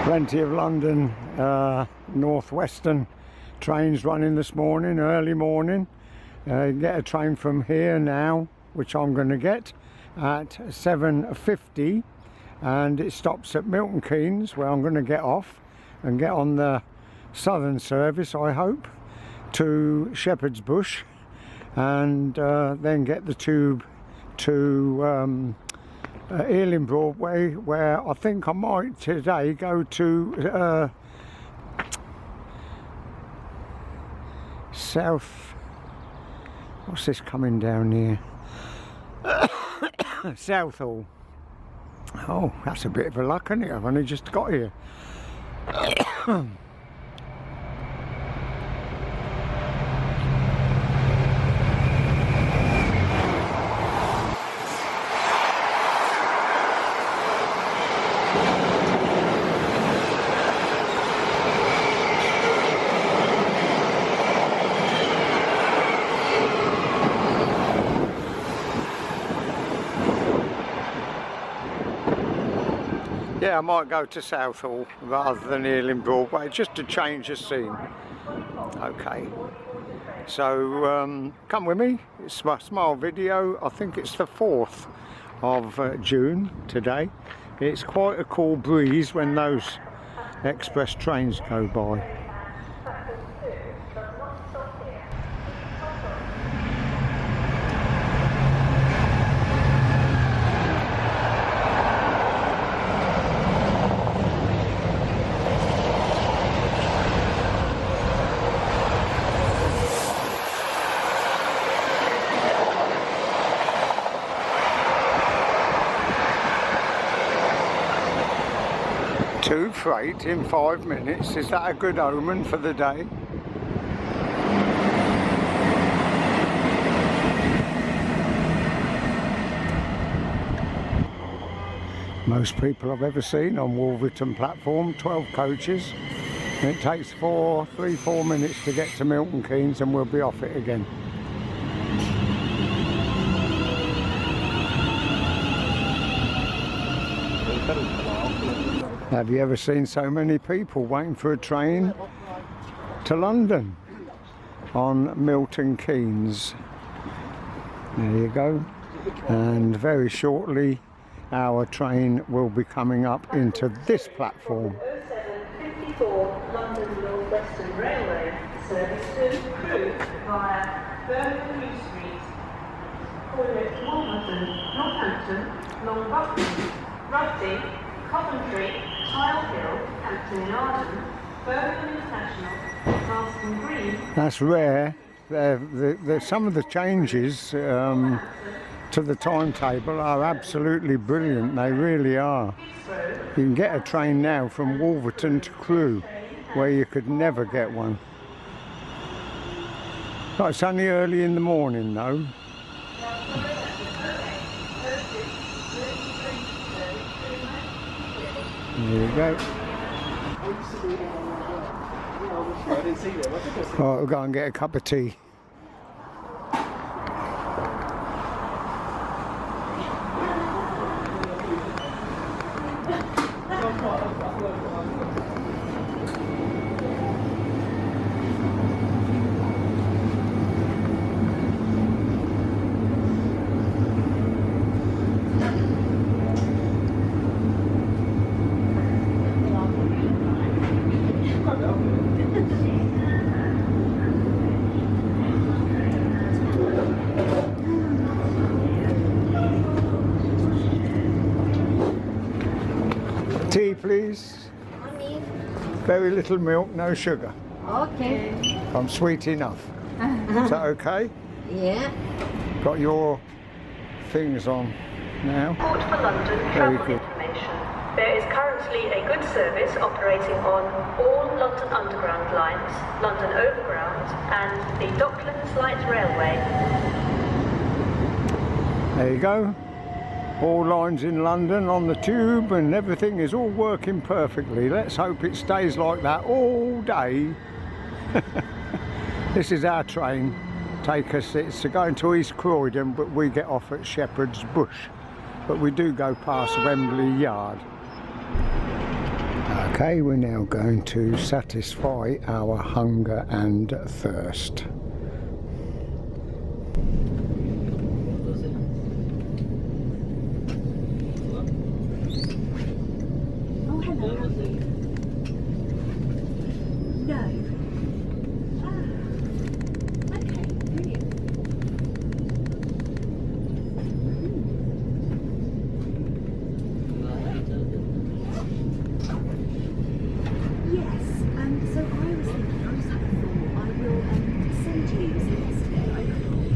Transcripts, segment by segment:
Plenty of London Northwestern trains running this morning, early morning. You get a train from here now, which I'm going to get at 7:50, and it stops at Milton Keynes, where I'm going to get off and get on the southern service, I hope, to Shepherd's Bush, and then get the tube to Ealing Broadway, where I think I might today go to South, what's this coming down here? Southall. Oh, that's a bit of a luck, isn't it? I've only just got here. Yeah, I might go to Southall rather than Ealing Broadway, just to change the scene. Okay, so come with me. It's my small video. I think it's the 4th of June today. It's quite a cool breeze when those express trains go by. Two freight in 5 minutes, is that a good omen for the day? Most people I've ever seen on Wolverton platform, 12 coaches. And it takes 4 minutes to get to Milton Keynes, and we'll be off it again. Have you ever seen so many people waiting for a train to London on Milton Keynes? There you go. And very shortly our train will be coming up into this platform. 54 London Northwestern Railway, service to Crewe via Birmingham Street, Cornet, Wolverton, Northampton, Long Buckland, Rugby, Coventry, Childe Hill, Hampton in Arden, Birmingham International, Marston Green. That's rare. Some of the changes to the timetable are absolutely brilliant. They really are. You can get a train now from Wolverton to Crewe, where you could never get one. Oh, it's only early in the morning though. There you go. Right, we'll go and get a cup of tea. Tea, please. Honey. Very little milk, no sugar. Okay. I'm sweet enough. Is that okay? Yeah. Got your things on now. Port for London travel information. There is currently a good service operating on all London Underground lines, London Overground, and the Docklands Light Railway. There you go. All lines in London on the tube, and everything is all working perfectly. Let's hope it stays like that all day. This is our train. It's going to East Croydon, but we get off at Shepherd's Bush. But we do go past Wembly Yard. Okay, we're now going to satisfy our hunger and thirst. Oh, hello. No. Ah, okay, brilliant. Yes, so I was thinking, I just had a thought, I will send you, so yesterday, I found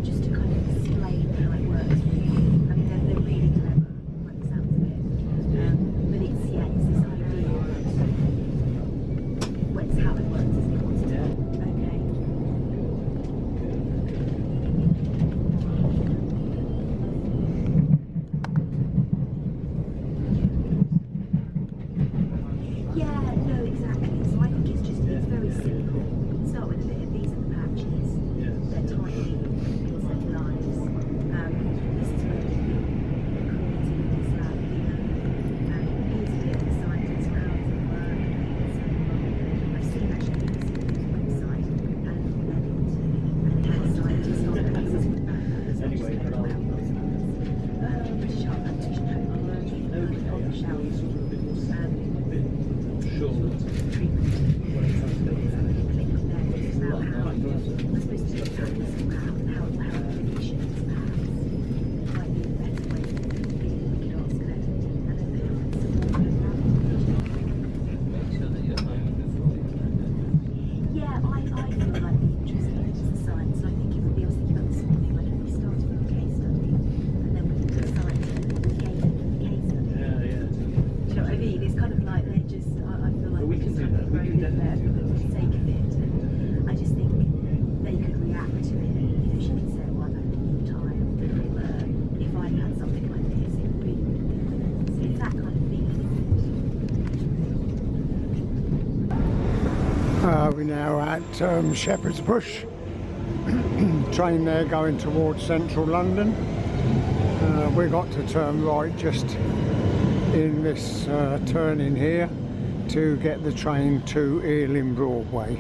just to kind of explain how it works really. I mean, they're really clever by the sounds of it. But it's this idea that, well, it's how it works, isn't it? What's it? Okay. Yeah, no, exactly. So I think it's very simple. Start with a bit of these are the patches. They're tiny, these are lives. This is where we've been creating this lab here. Here's a bit of the scientists, how does it work, and so on. I've seen actually this website and it has scientists on it. Anyway, British Heart Foundation on the shelf. We're now at Shepherd's Bush. Train there going towards central London. We got to turn right just in this turning here to get the train to Ealing Broadway.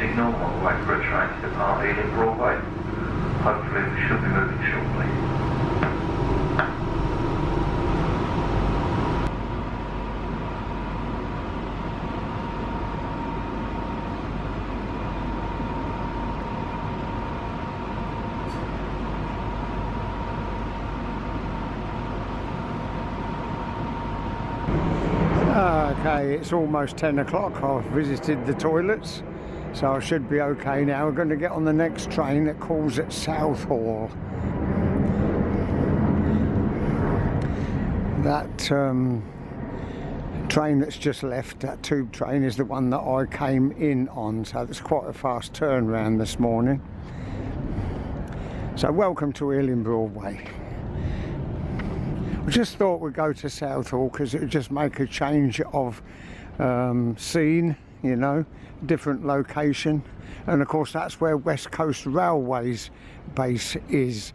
signal while we wait for a train to depart Ealing Broadway. Hopefully we should be moving shortly. Okay, it's almost 10 o'clock. I've visited the toilets, so I should be okay now. We're going to get on the next train that calls at Southall. That train that's just left, that tube train, is the one that I came in on, so that's quite a fast turnaround this morning. So welcome to Ealing Broadway. I just thought we'd go to Southall because it would just make a change of scene, you know, different location. And of course that's where West Coast Railway's base is.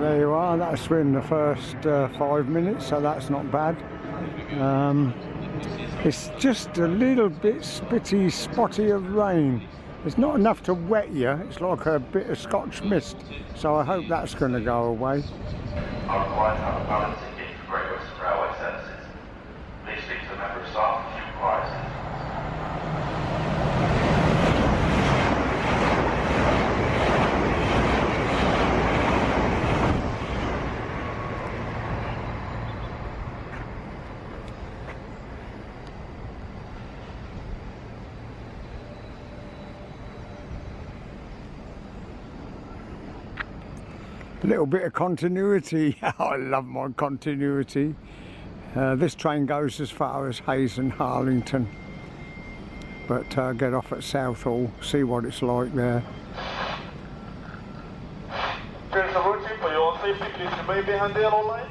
There you are, that's in the first 5 minutes, so that's not bad. It's just a little bit spitty, spotty of rain. It's not enough to wet you, it's like a bit of Scotch mist, so I hope that's going to go away. I require to have a valid ticket for Great Western Railway services. Please speak to a member of staff if you require assistance. A little bit of continuity. I love my continuity. This train goes as far as Hayes and Harlington, but get off at Southall, see what it's like there. Here's a routine for your safety. Please remain behind the yellow line.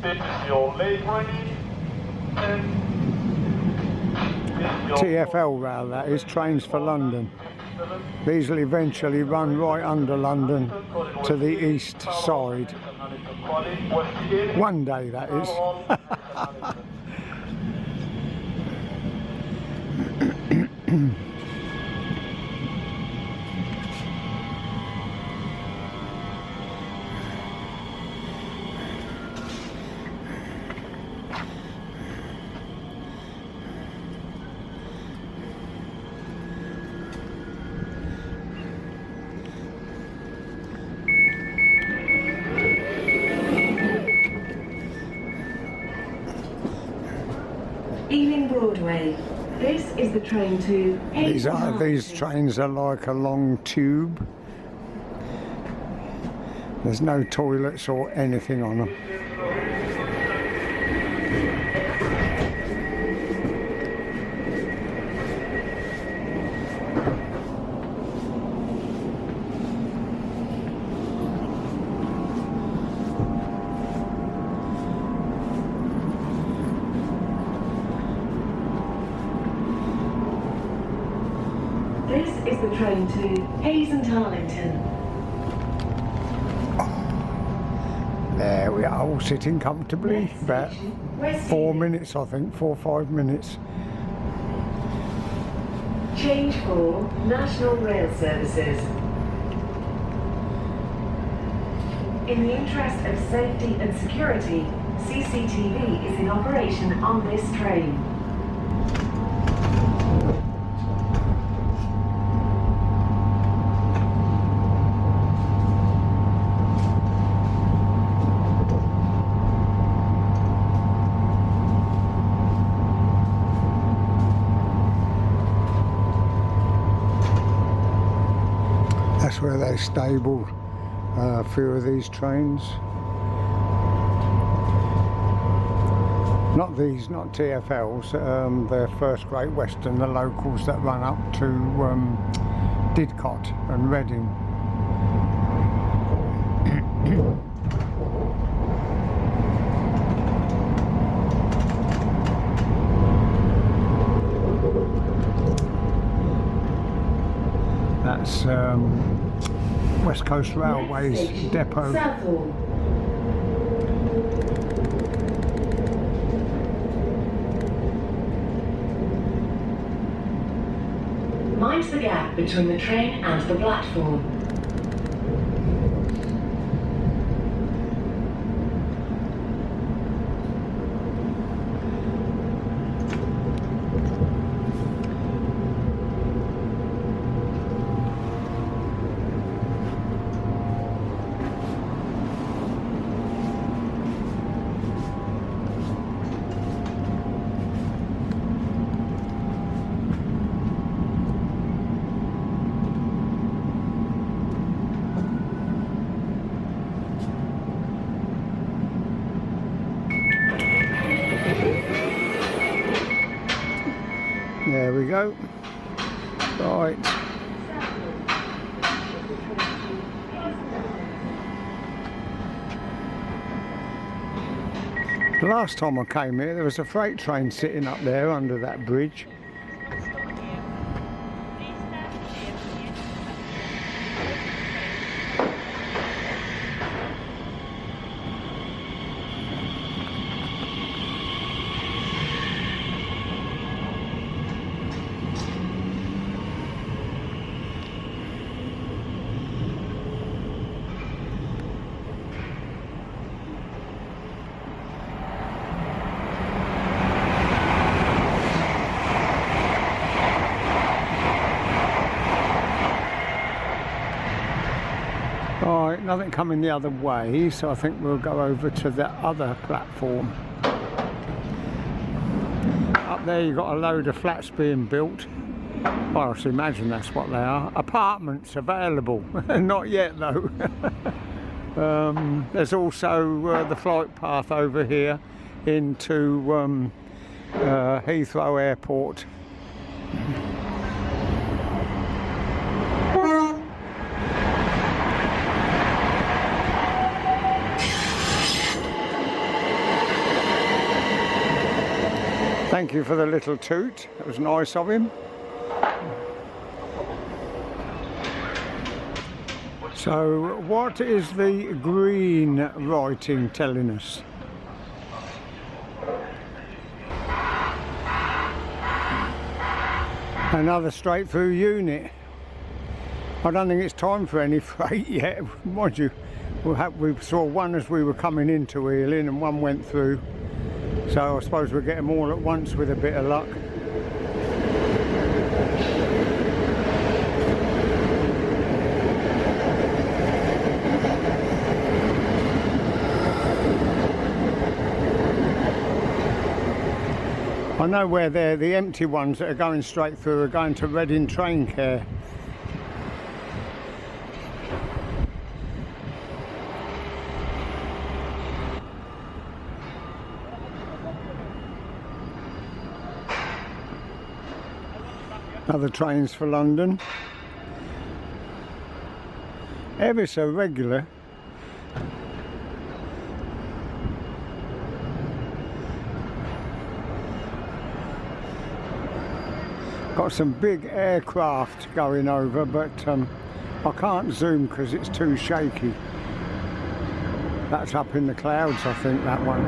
This is your late train. TfL rail, that is, Trains for London. These will eventually run right under London to the east side. One day, that is. Ealing Broadway. This is the train to These trains are like a long tube. There's no toilets or anything on them. This is the train to Hayes and Harlington. There we are, all sitting comfortably. Next About station, West 4 Ealing. minutes, I think, 4 or 5 minutes. Change for National Rail Services. In the interest of safety and security, CCTV is in operation on this train. That's where they stabled a few of these trains. Not these, not TfLs, they're First Great Western, the locals that run up to Didcot and Reading. West Coast Railways depot. Southall. Mind the gap between the train and the platform. There we go. Right. The last time I came here, there was a freight train sitting up there under that bridge. Right, nothing coming the other way, so I think we'll go over to the other platform. Up there you've got a load of flats being built. Well, I should imagine that's what they are. Apartments available. Not yet though. There's also the flight path over here into Heathrow Airport. Thank you for the little toot, it was nice of him. So what is the green writing telling us? Another straight through unit. I don't think it's time for any freight yet, mind you. We saw one as we were coming into Ealing and one went through. So I suppose we'll get them all at once with a bit of luck. I know where they're the empty ones that are going straight through are going to Reading Train Care. Other trains for London. Ever so regular. Got some big aircraft going over, but I can't zoom because it's too shaky. That's up in the clouds, I think, that one.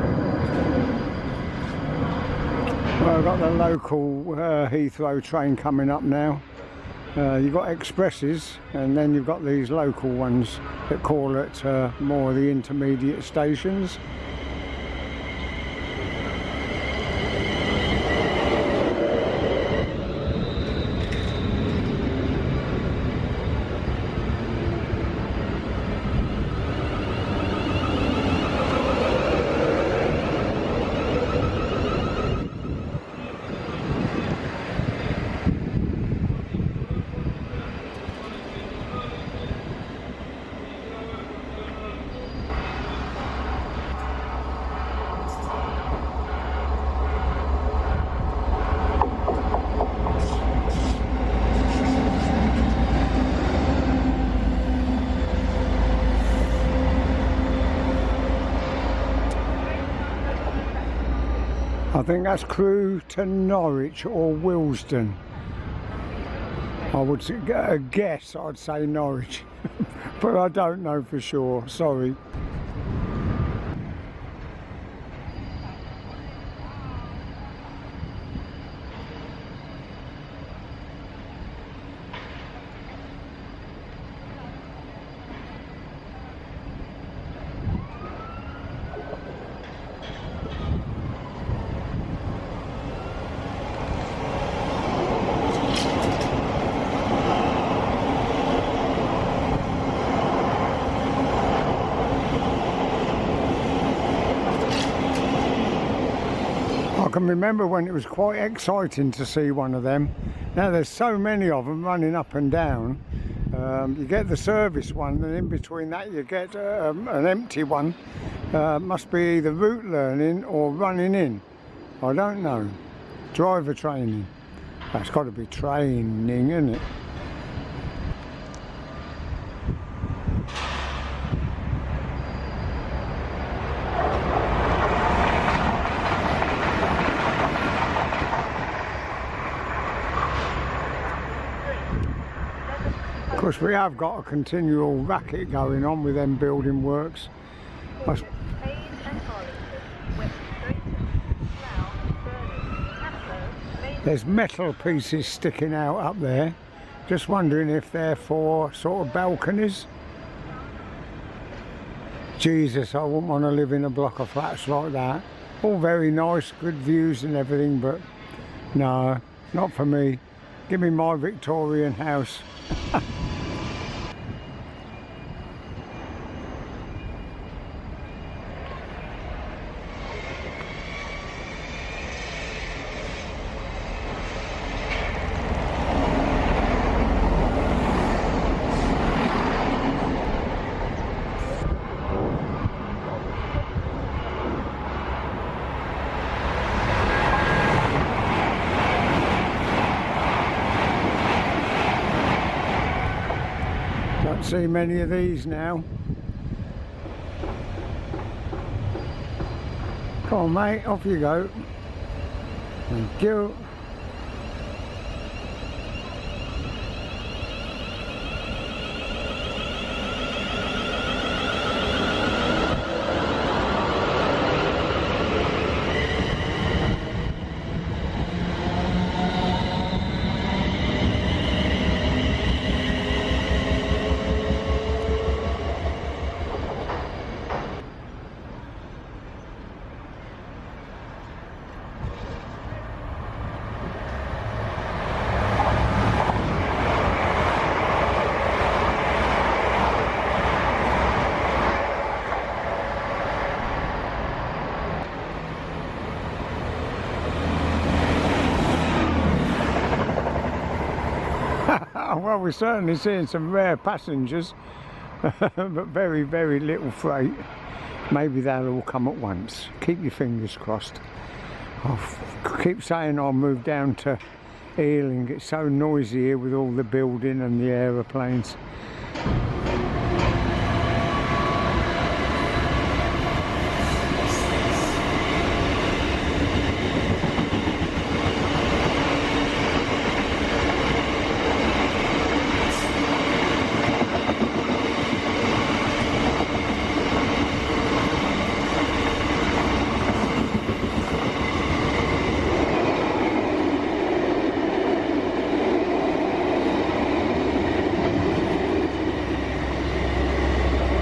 Well, I've got the local Heathrow train coming up now. You've got expresses and then you've got these local ones that call it more of the intermediate stations. I think that's Crewe to Norwich or Willesden. I would guess I'd say Norwich, but I don't know for sure, sorry. I can remember when it was quite exciting to see one of them. Now there's so many of them running up and down. You get the service one, and in between that you get an empty one. Must be either route learning or running in. I don't know. Driver training. That's got to be training, isn't it? Of course, we have got a continual racket going on with them building works. There's metal pieces sticking out up there. Just wondering if they're for sort of balconies. Jesus, I wouldn't want to live in a block of flats like that. All very nice, good views and everything, but no, not for me. Give me my Victorian house. Don't see many of these now. Come on mate, off you go. Thank you. Well, we're certainly seeing some rare passengers, but very, very little freight. Maybe they'll all come at once. Keep your fingers crossed. I keep saying I'll move down to Ealing. It's so noisy here with all the building and the aeroplanes.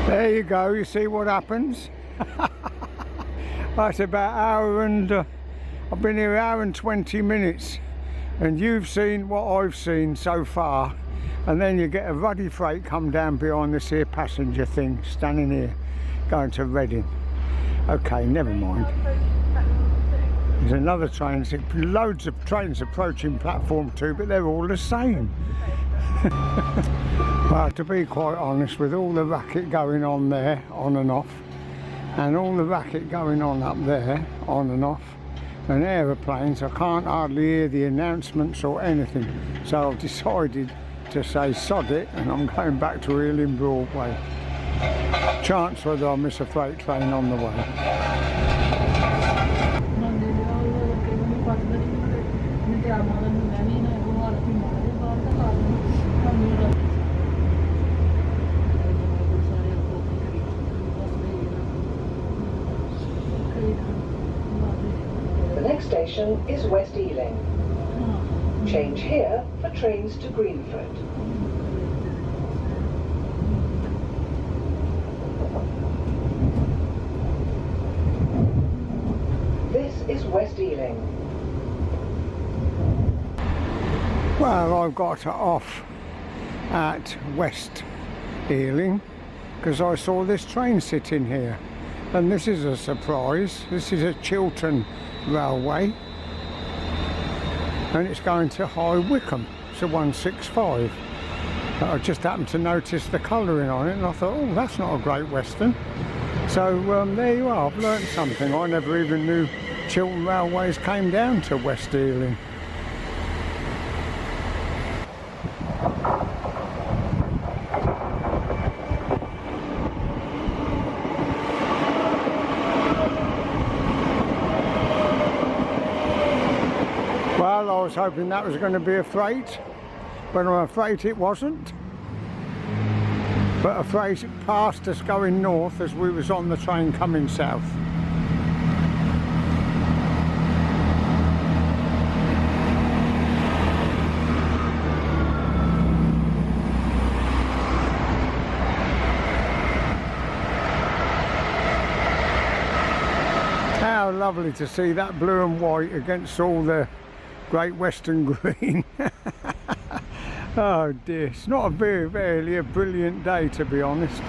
There you go, you see what happens? That's about an hour and I've been here an hour and 20 minutes, and you've seen what I've seen so far, and then you get a ruddy freight come down behind this here passenger thing standing here going to Reading. Okay, never mind. There's another train, there's loads of trains approaching platform 2, but they're all the same. Well, to be quite honest, with all the racket going on there, on and off, and all the racket going on up there, on and off, and aeroplanes, I can't hardly hear the announcements or anything. So I've decided to say sod it, and I'm going back to Ealing Broadway. Chance whether I'll miss a freight train on the way. next station is West Ealing. Change here for trains to Greenford. This is West Ealing. Well, I've got off at West Ealing because I saw this train sitting here, and this is a surprise. This is a Chiltern Railway and it's going to High Wycombe. It's a 165. I just happened to notice the colouring on it and I thought, oh, that's not a Great Western. So there you are, I've learnt something. I never even knew Chiltern Railways came down to West Ealing. Well, I was hoping that was going to be a freight, but I'm afraid it wasn't. But a freight passed us going north as we was on the train coming south. How lovely to see that blue and white against all the Great Western green. Oh dear, it's not a really a brilliant day, to be honest.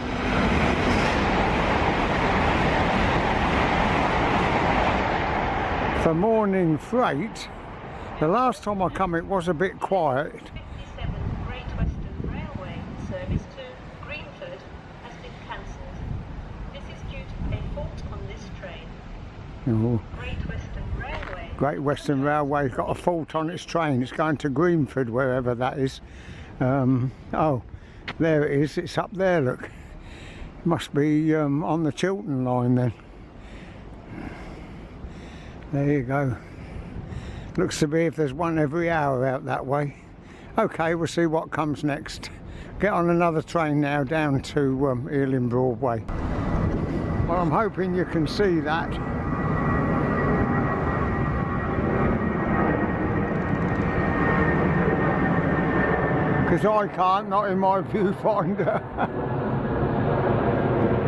For morning freight, the last time I come it was a bit quiet. 57 Great Western Railway service to Greenford has been cancelled. This is due to a fault on this train. Oh. Great Western Railway. Great Western Railway's got a fault on its train. It's going to Greenford, wherever that is. Oh, there it is. It's up there, look. Must be on the Chiltern line then. There you go. Looks to be if there's one every hour out that way. Okay, we'll see what comes next. Get on another train now down to Ealing Broadway. Well, I'm hoping you can see that. Because I can't, not in my viewfinder.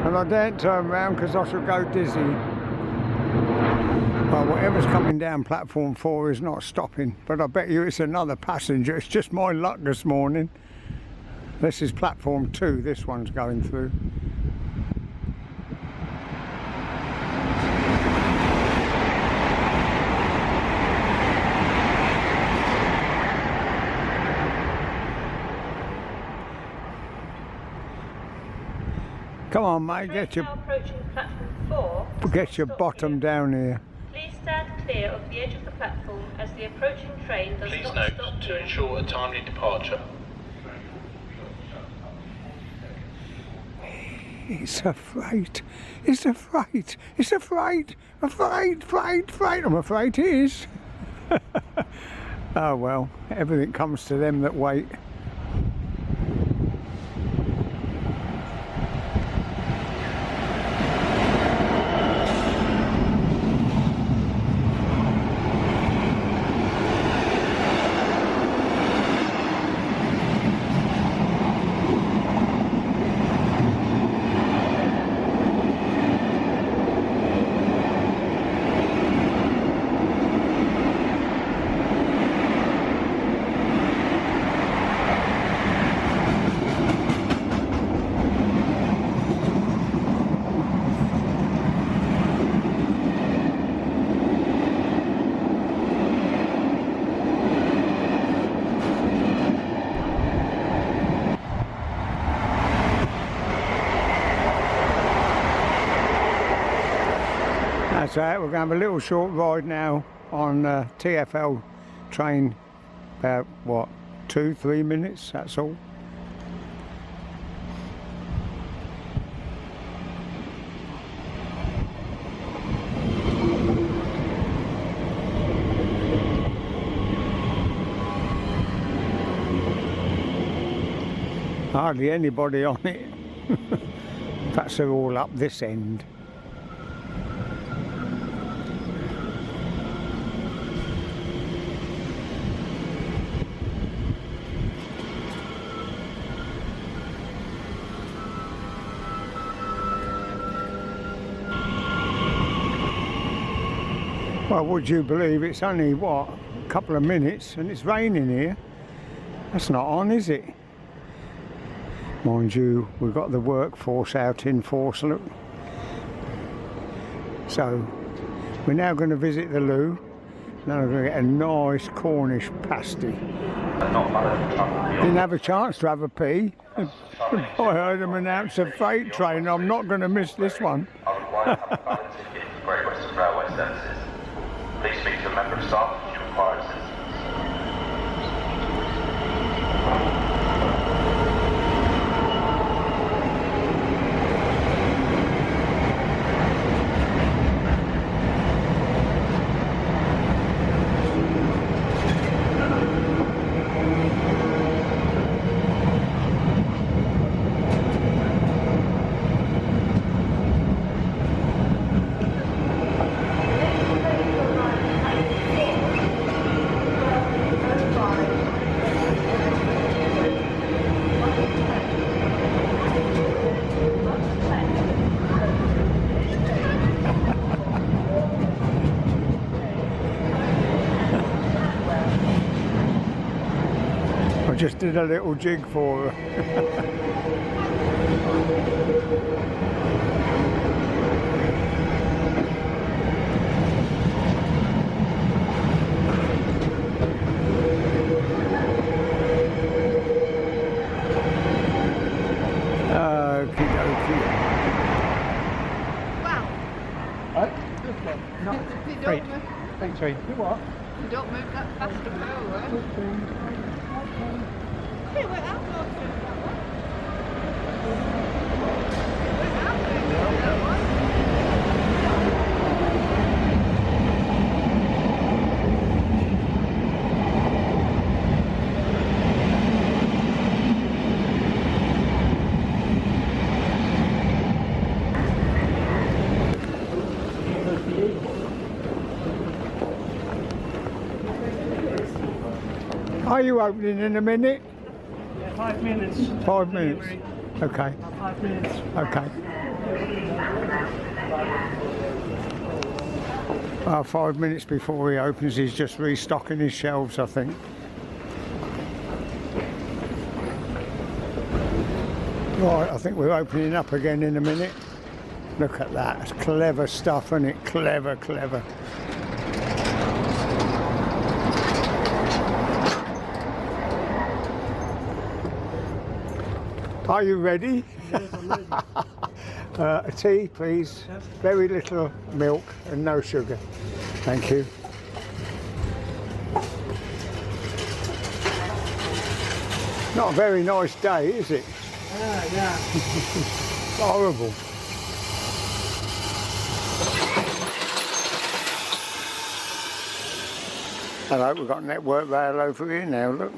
And I daren't turn around because I shall go dizzy. Well, whatever's coming down platform 4 is not stopping, but I bet you it's another passenger. It's just my luck this morning. This is platform 2, this one's going through. Come on, mate, get your bottom down here. Please stand clear of the edge of the platform as the approaching train does Please not note stop to here. ensure a timely departure. It's a freight. It's a freight. It's a freight. A freight, freight. I'm afraid it is. Oh well, everything comes to them that wait. That's right, we're going to have a little short ride now on TfL train, about what, 2-3 minutes, that's all. Hardly anybody on it. Perhaps they're all up this end. Well, would you believe it's only, what, a couple of minutes and it's raining here? That's not on, is it? Mind you, we've got the workforce out in force, look. So, we're now going to visit the loo. Now we're going to get a nice Cornish pasty. Didn't have a chance to have a pee. I heard them announce a freight train. I'm not going to miss this one. Great Western Railway services. Please speak to a member of staff if you require assistance. I just did a little jig for her. Okie dokie. Wow. Great. Thanks, Ray. You what? You don't move that fast to go, Hey, wait, I'll go through that one. Wait, I'll go through that one. Are you opening in a minute? Yeah, 5 minutes. 5 minutes. Okay. 5 minutes. Okay. 5 minutes before he opens, he's just restocking his shelves, I think. Right, I think we're opening up again in a minute. Look at that. It's clever stuff, isn't it? Clever, clever. Are you ready? Yes, I'm ready. A tea, please. Yes. Very little milk and no sugar. Thank you. Not a very nice day, is it? Yeah. It's horrible. Hello, we've got Network Rail over here now, look.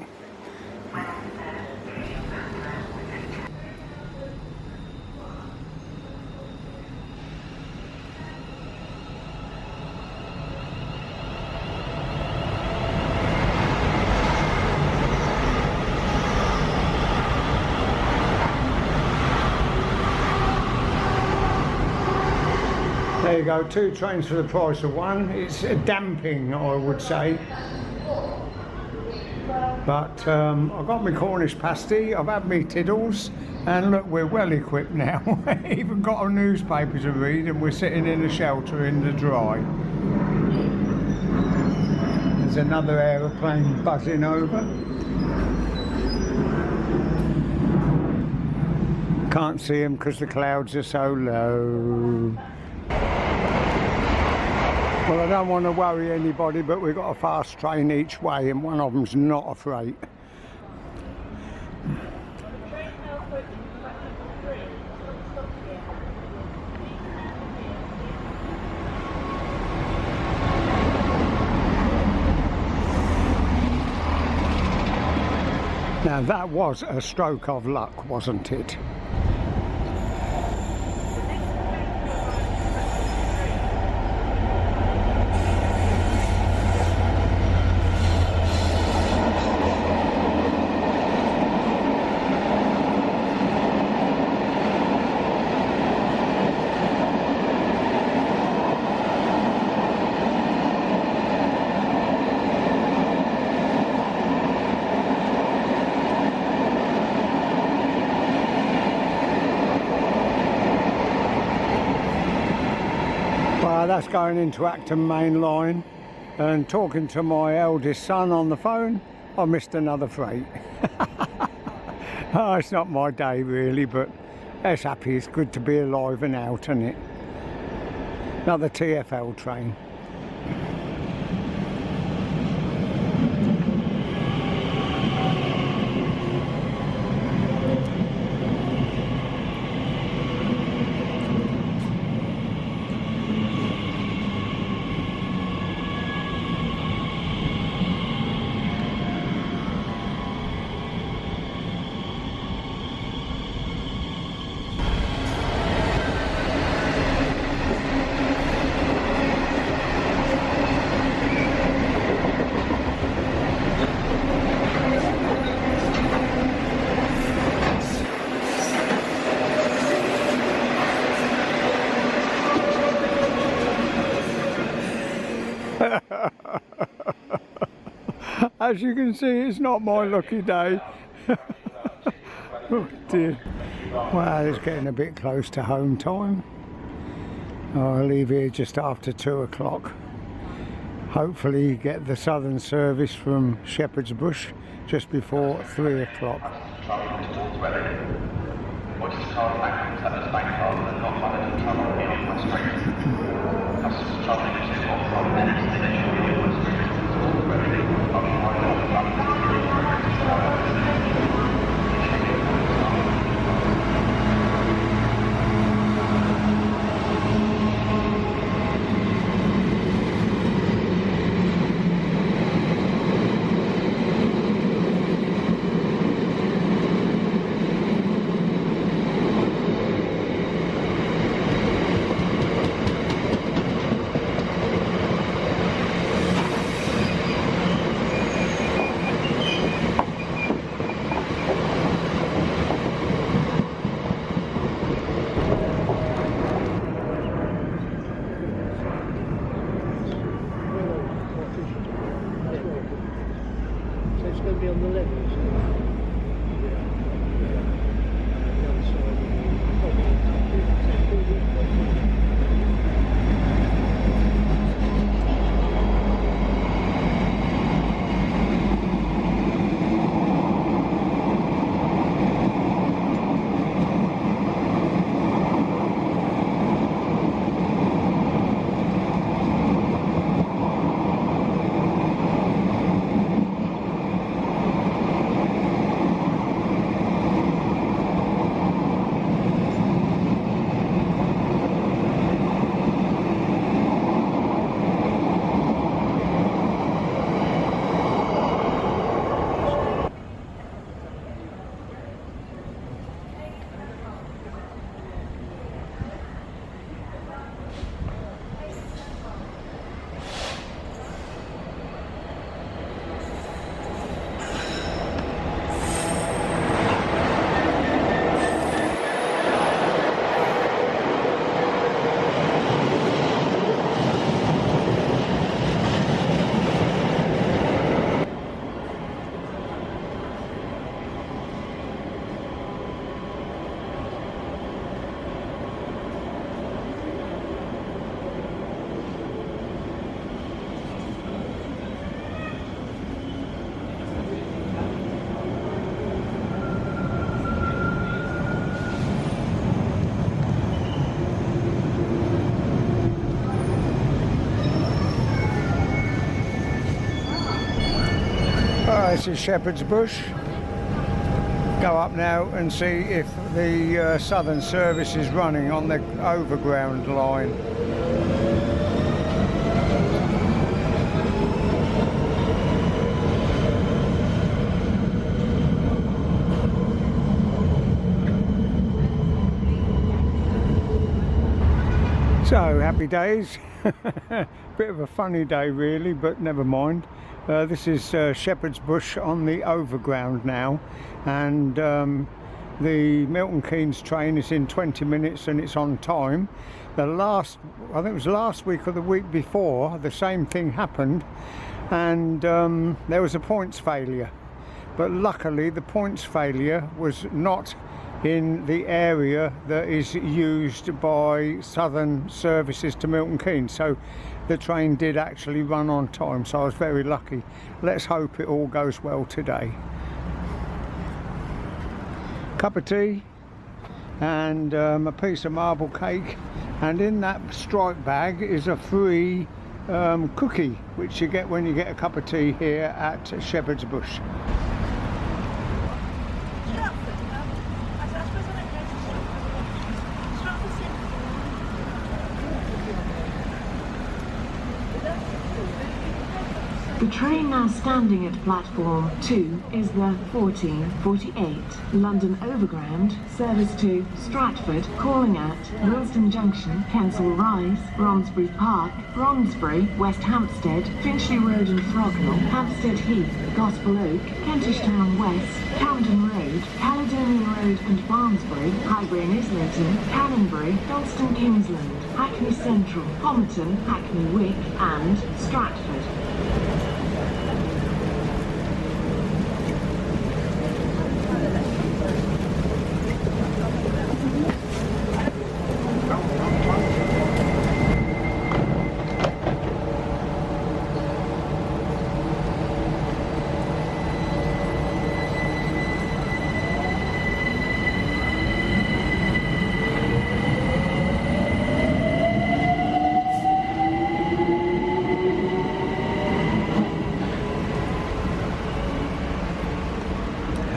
There you go, 2 trains for the price of 1. It's a damping, I would say. But I've got my Cornish pasty, I've had my tiddles, and look, we're well equipped now. Even got a newspaper to read, and we're sitting in a shelter in the dry. There's another aeroplane buzzing over. Can't see them because the clouds are so low. Well, I don't want to worry anybody, but we've got a fast train each way and one of them's not a freight. Now that was a stroke of luck, wasn't it? Well, that's going into Acton Main Line, and talking to my eldest son on the phone, I missed another freight. Oh, it's not my day really, but it's happy. It's good to be alive and out, isn't it? Another TfL train. As you can see, it's not my lucky day. Oh dear. Well, it's getting a bit close to home time. I'll leave here just after 2 o'clock. Hopefully get the southern service from Shepherd's Bush just before 3 o'clock. So it's going to be on the levels. This is Shepherd's Bush. Go up now and see if the southern service is running on the overground line. So, happy days. Bit of a funny day really, but never mind. This is Shepherd's Bush on the overground now, and the Milton Keynes train is in 20 minutes and it's on time. I think it was last week or the week before, the same thing happened, and there was a points failure. But luckily the points failure was not in the area that is used by Southern services to Milton Keynes. So the train did actually run on time, so I was very lucky. Let's hope it all goes well today. Cup of tea and a piece of marble cake, and in that strike bag is a free cookie which you get when you get a cup of tea here at Shepherd's Bush. The train now standing at platform 2 is the 1448 London Overground, service to Stratford, calling at Willesden Junction, Kensal Rise, Bromsbury Park, Bromsbury, West Hampstead, Finchley Road and Frognall, Hampstead Heath, Gospel Oak, Kentish Town West, Camden Road, Caledonian Road and Barnsbury, Highbury and Islington, Cannonbury, Dalston Kingsland, Hackney Central, Homerton, Hackney Wick and Stratford.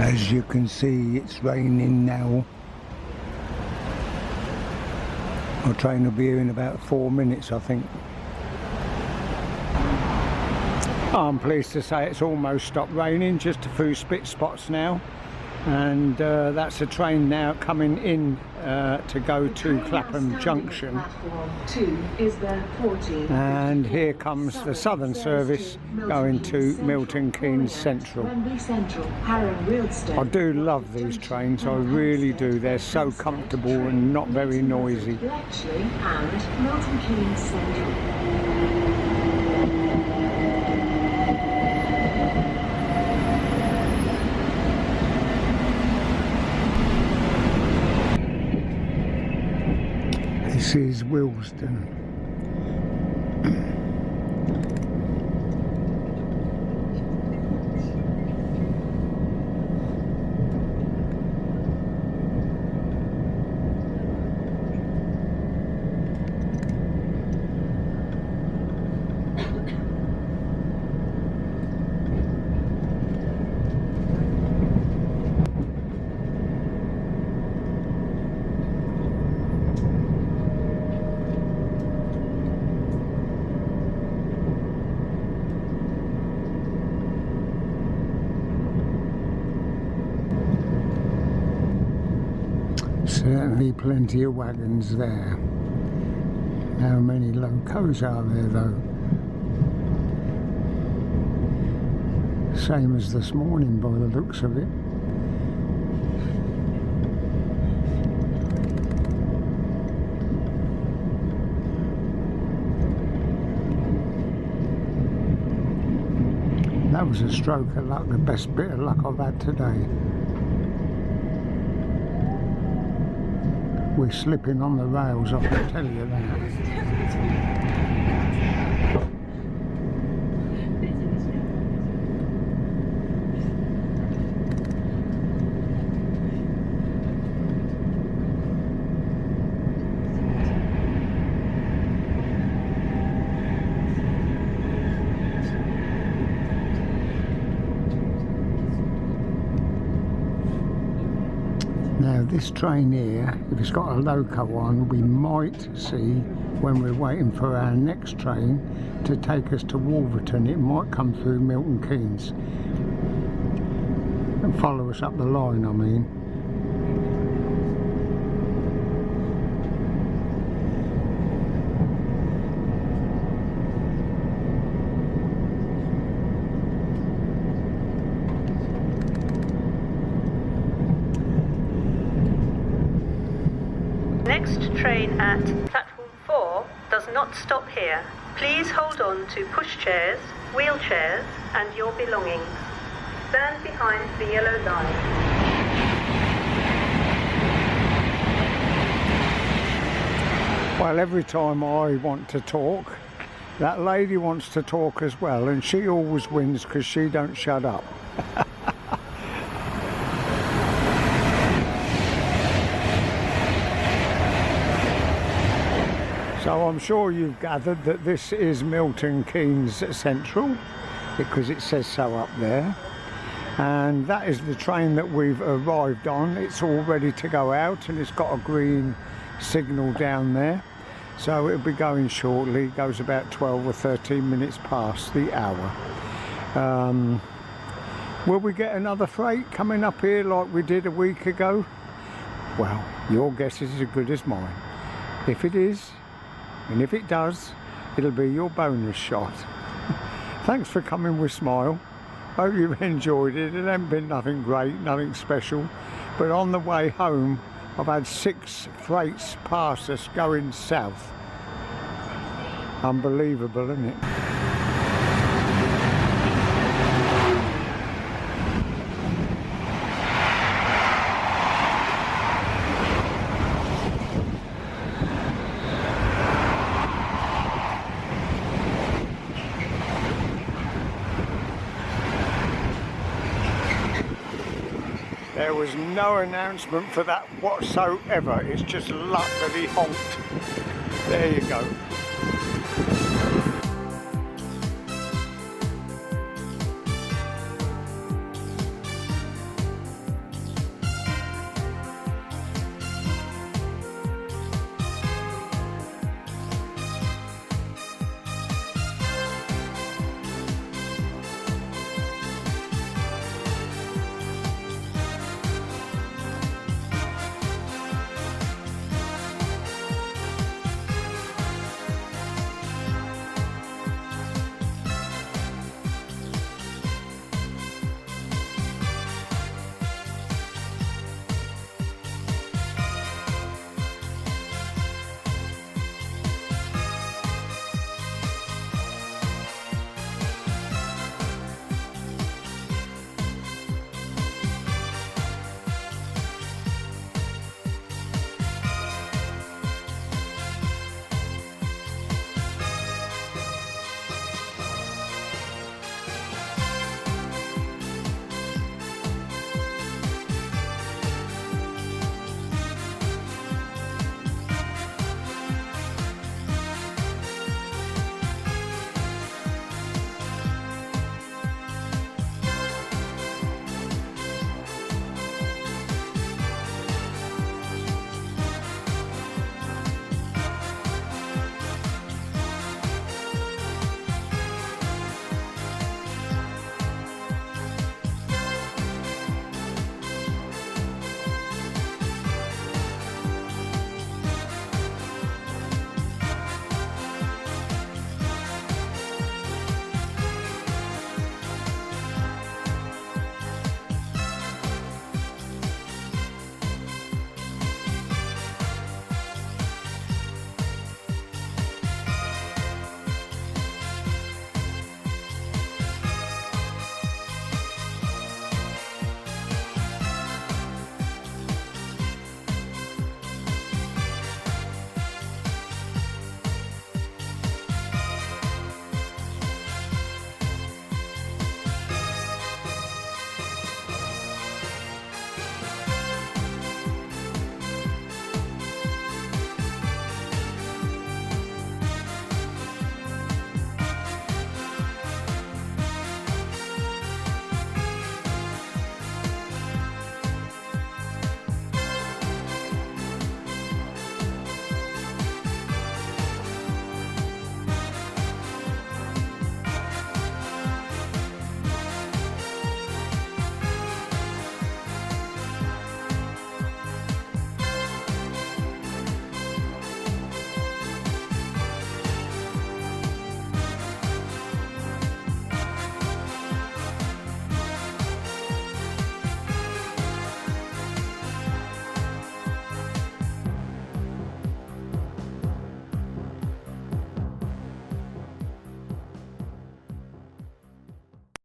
As you can see, it's raining now. Our train will be here in about 4 minutes, I think. I'm pleased to say it's almost stopped raining, just a few spit spots now. And that's a train now coming in to go to Clapham Junction. Platform 2 is the 14. And here comes the Southern service going to Milton Keynes Central. Wembly Central, Harrow Wealdstone. I do love these trains, I really do. They're so comfortable and not very noisy. Bletchley and Milton Keynes Central. This is Willesden. Certainly plenty of wagons there. How many locos are there though? Same as this morning by the looks of it. That was a stroke of luck, the best bit of luck I've had today. We're slipping on the rails, I can tell you that. Now this train here, if it's got a loco on, we might see when we're waiting for our next train to take us to Wolverton. It might come through Milton Keynes and follow us up the line, I mean. Next train at platform 4 does not stop here. Please hold on to pushchairs, wheelchairs and your belongings. Stand behind the yellow line. Well, every time I want to talk, that lady wants to talk as well, and she always wins because she don't shut up. So I'm sure you've gathered that this is Milton Keynes Central, because it says so up there. And that is the train that we've arrived on. It's all ready to go out, and it's got a green signal down there. So it'll be going shortly. It goes about 12 or 13 minutes past the hour. Will we get another freight coming up here like we did a week ago? Well, your guess is as good as mine. If it is, and if it does, it'll be your bonus shot. Thanks for coming with Smile. Hope you've enjoyed it. It hasn't been nothing great, nothing special. But on the way home, I've had 6 freights pass us going south. Unbelievable, isn't it? There was no announcement for that whatsoever. It's just luck that he honked. There you go.